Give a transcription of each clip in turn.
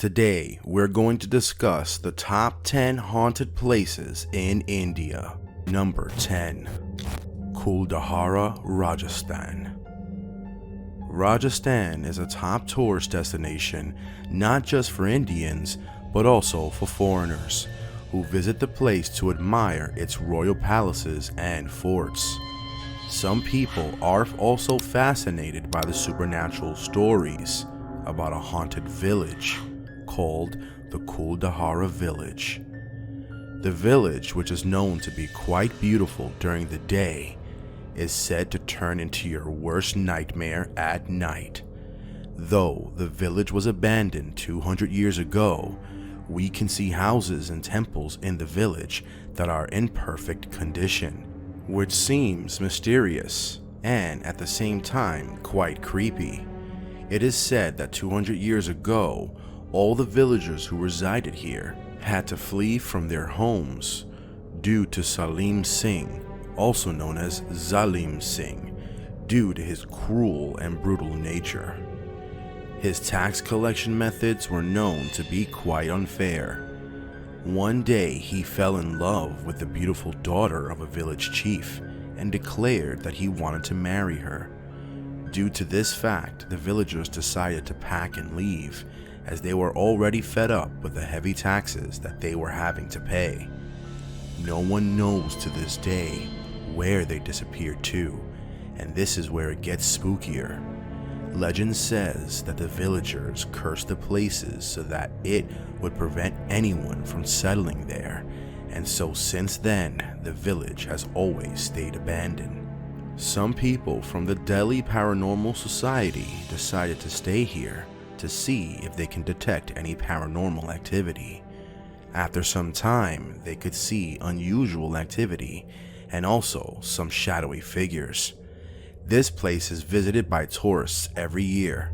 Today, we're going to discuss the top 10 haunted places in India. Number 10. Kuldhara, Rajasthan. Rajasthan is a top tourist destination not just for Indians, but also for foreigners who visit the place to admire its royal palaces and forts. Some people are also fascinated by the supernatural stories about a haunted village called the Kuldhara village. The village, which is known to be quite beautiful during the day, is said to turn into your worst nightmare at night. Though the village was abandoned 200 years ago, we can see houses and temples in the village that are in perfect condition, which seems mysterious and at the same time quite creepy. It is said that 200 years ago, all the villagers who resided here had to flee from their homes due to Salim Singh, also known as Zalim Singh, due to his cruel and brutal nature. His tax collection methods were known to be quite unfair. One day he fell in love with the beautiful daughter of a village chief and declared that he wanted to marry her. Due to this fact, the villagers decided to pack and leave, as they were already fed up with the heavy taxes that they were having to pay. No one knows to this day where they disappeared to, and this is where it gets spookier. Legend says that the villagers cursed the places so that it would prevent anyone from settling there, and so since then, the village has always stayed abandoned. Some people from the Delhi Paranormal Society decided to stay here to see if they can detect any paranormal activity. After some time, they could see unusual activity and also some shadowy figures. This place is visited by tourists every year.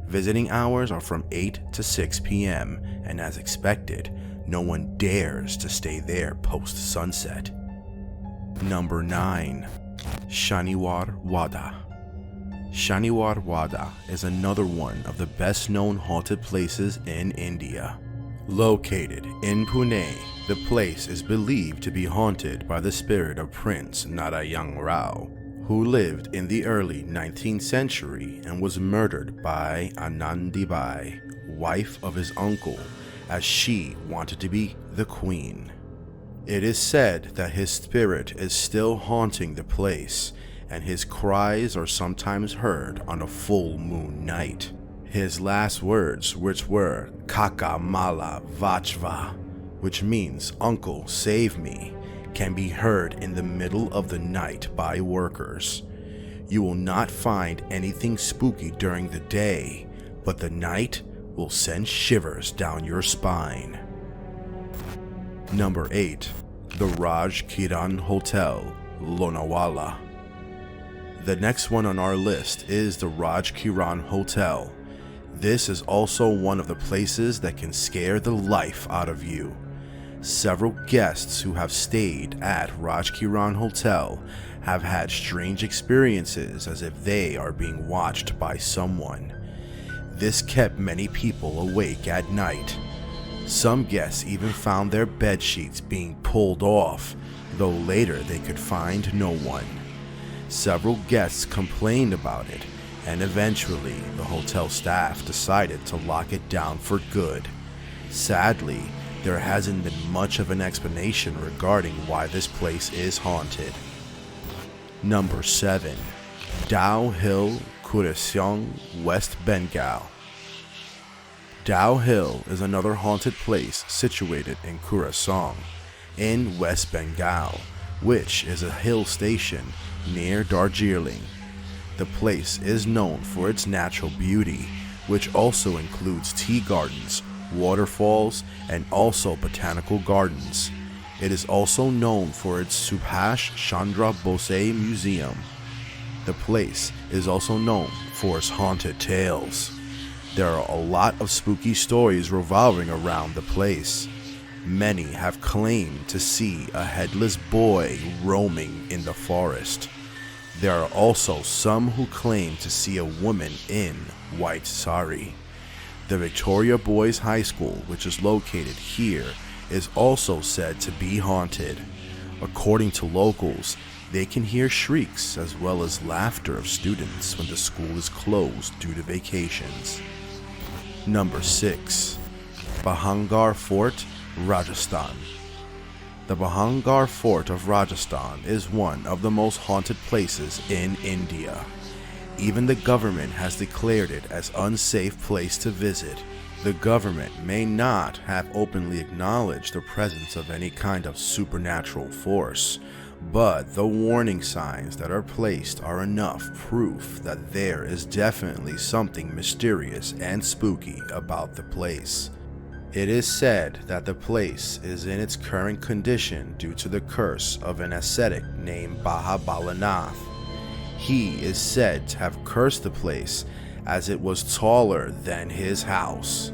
Visiting hours are from 8 to 6 p.m. and as expected, no one dares to stay there post-sunset. Number 9. Shaniwar Wada. Shaniwar Wada is another one of the best known haunted places in India. Located in Pune, the place is believed to be haunted by the spirit of Prince Narayan Rao, who lived in the early 19th century and was murdered by Anandibai, wife of his uncle, as she wanted to be the queen. It is said that his spirit is still haunting the place, and his cries are sometimes heard on a full moon night. His last words, which were Kaka Mala Vachva, which means uncle save me, can be heard in the middle of the night by workers. You will not find anything spooky during the day, but the night will send shivers down your spine. Number 8. The Raj Kiran Hotel, Lonawala. The next one on our list is the Raj Kiran Hotel. This is also one of the places that can scare the life out of you. Several guests who have stayed at Raj Kiran Hotel have had strange experiences as if they are being watched by someone. This kept many people awake at night. Some guests even found their bed sheets being pulled off, though later they could find no one. Several guests complained about it, and eventually the hotel staff decided to lock it down for good. Sadly, there hasn't been much of an explanation regarding why this place is haunted. Number 7. Dow Hill, Kurseong, West Bengal. Dow Hill is another haunted place situated in Kurseong, in West Bengal, which is a hill station near Darjeeling. The place is known for its natural beauty, which also includes tea gardens, waterfalls, and also botanical gardens. It is also known for its Subhash Chandra Bose Museum. The place is also known for its haunted tales. There are a lot of spooky stories revolving around the place. Many have claimed to see a headless boy roaming in the forest. There are also some who claim to see a woman in white sari. The Victoria Boys High School, which is located here, is also said to be haunted. According to locals, they can hear shrieks as well as laughter of students when the school is closed due to vacations. Number 6. Bhangarh Fort, Rajasthan. The Bhangarh Fort of Rajasthan is one of the most haunted places in India. Even the government has declared it as an unsafe place to visit. The government may not have openly acknowledged the presence of any kind of supernatural force, but the warning signs that are placed are enough proof that there is definitely something mysterious and spooky about the place. It is said that the place is in its current condition due to the curse of an ascetic named Babalanath. He is said to have cursed the place as it was taller than his house.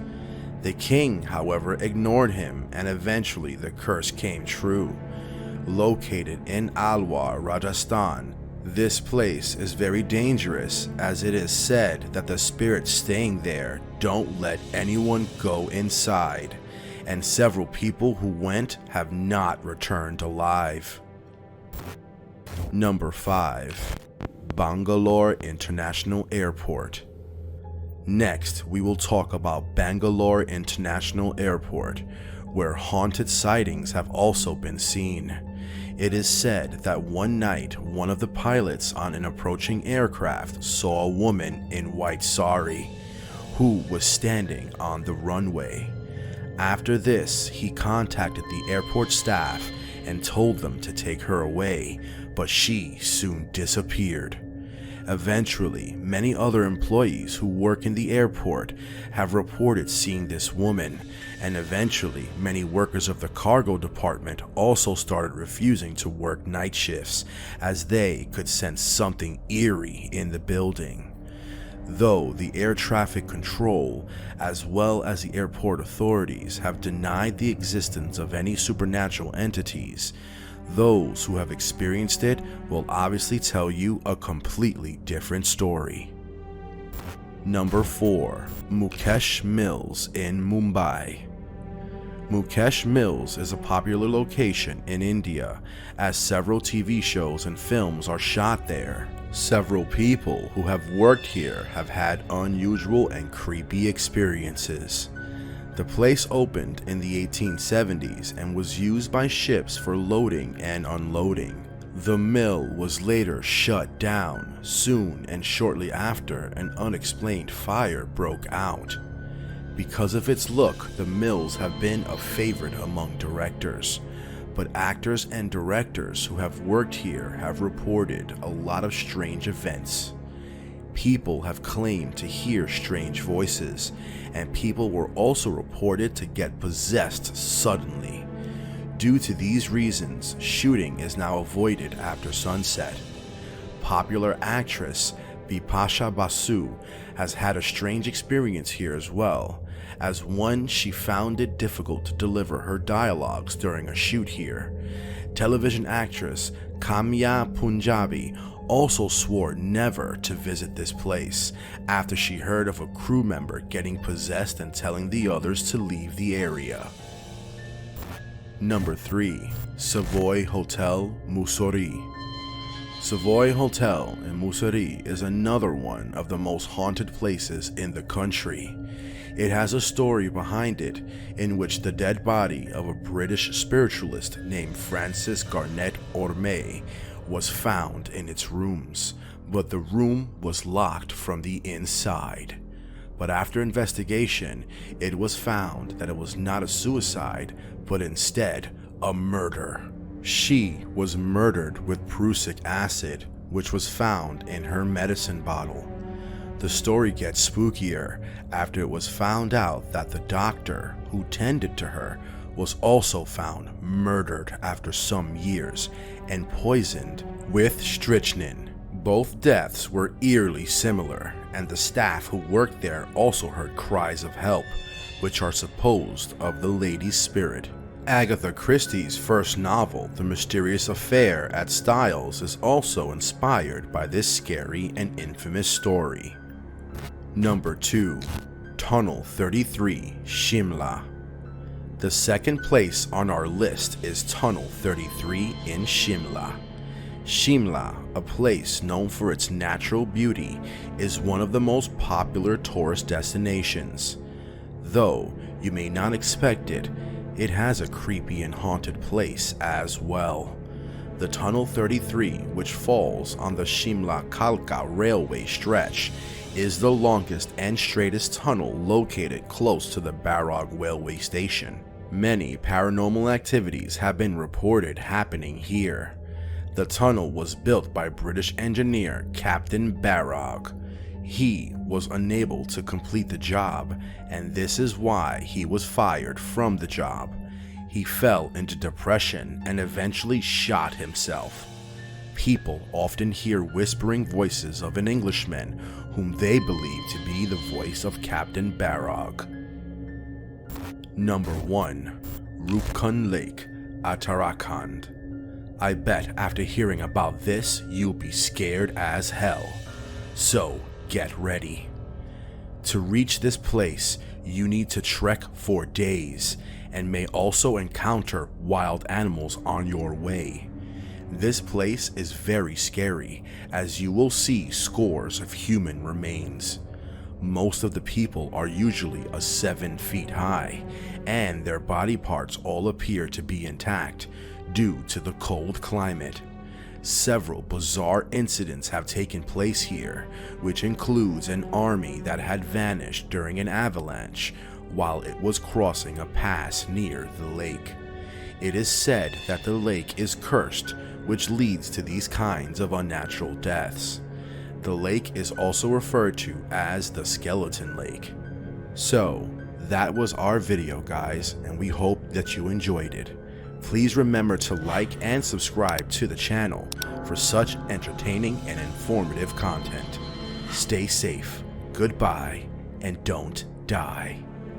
The king, however, ignored him, and eventually the curse came true. Located in Alwar, Rajasthan, this place is very dangerous, as it is said that the spirits staying there don't let anyone go inside, and several people who went have not returned alive. Number 5. Bangalore International Airport. Next, we will talk about Bangalore International Airport, where haunted sightings have also been seen. It is said that one night, one of the pilots on an approaching aircraft saw a woman in white sari, who was standing on the runway. After this, he contacted the airport staff and told them to take her away, but she soon disappeared. Eventually, many other employees who work in the airport have reported seeing this woman, and eventually many workers of the cargo department also started refusing to work night shifts as they could sense something eerie in the building. Though the air traffic control as well as the airport authorities have denied the existence of any supernatural entities, those who have experienced it will obviously tell you a completely different story. Number 4. Mukesh Mills in Mumbai. Mukesh Mills is a popular location in India, as several TV shows and films are shot there. Several people who have worked here have had unusual and creepy experiences. The place opened in the 1870s and was used by ships for loading and unloading. The mill was later shut down soon, and shortly after, an unexplained fire broke out. Because of its look, the mills have been a favorite among directors, but actors and directors who have worked here have reported a lot of strange events. People have claimed to hear strange voices, and people were also reported to get possessed suddenly. Due to these reasons, shooting is now avoided after sunset. Popular actress Bipasha Basu has had a strange experience here as well. As one, she found it difficult to deliver her dialogues during a shoot here. Television actress Kamya Punjabi also swore never to visit this place after she heard of a crew member getting possessed and telling the others to leave the area. Number 3. Savoy Hotel, Mussoorie. Savoy Hotel in Mussoorie is another one of the most haunted places in the country. It has a story behind it in which the dead body of a British spiritualist named Francis Garnet Orme was found in its rooms, but the room was locked from the inside. But after investigation, it was found that it was not a suicide, but instead a murder. She was murdered with prussic acid, which was found in her medicine bottle. The story gets spookier after it was found out that the doctor who tended to her was also found murdered after some years and poisoned with strychnine. Both deaths were eerily similar, and the staff who worked there also heard cries of help, which are supposed of the lady's spirit. Agatha Christie's first novel, The Mysterious Affair at Styles, is also inspired by this scary and infamous story. Number 2. Tunnel 33, Shimla. The second place on our list is Tunnel 33 in Shimla. Shimla, a place known for its natural beauty, is one of the most popular tourist destinations. Though you may not expect it, it has a creepy and haunted place as well. The Tunnel 33, which falls on the Shimla-Kalka railway stretch, is the longest and straightest tunnel located close to the Bhangarh railway station. Many paranormal activities have been reported happening here. The tunnel was built by British engineer Captain Bhangarh. He was unable to complete the job, and this is why he was fired from the job. He fell into depression and eventually shot himself. People often hear whispering voices of an Englishman whom they believe to be the voice of Captain Bhangarh. Number 1. Roopkund Lake, Uttarakhand. I bet after hearing about this, you'll be scared as hell. So, get ready. To reach this place, you need to trek for days and may also encounter wild animals on your way. This place is very scary as you will see scores of human remains. Most of the people are usually 7 feet high, and their body parts all appear to be intact due to the cold climate. Several bizarre incidents have taken place here, which includes an army that had vanished during an avalanche while it was crossing a pass near the lake. It is said that the lake is cursed, which leads to these kinds of unnatural deaths. The lake is also referred to as the Skeleton Lake. So, that was our video, guys, and we hope that you enjoyed it. Please remember to like and subscribe to the channel for such entertaining and informative content. Stay safe, goodbye, and don't die.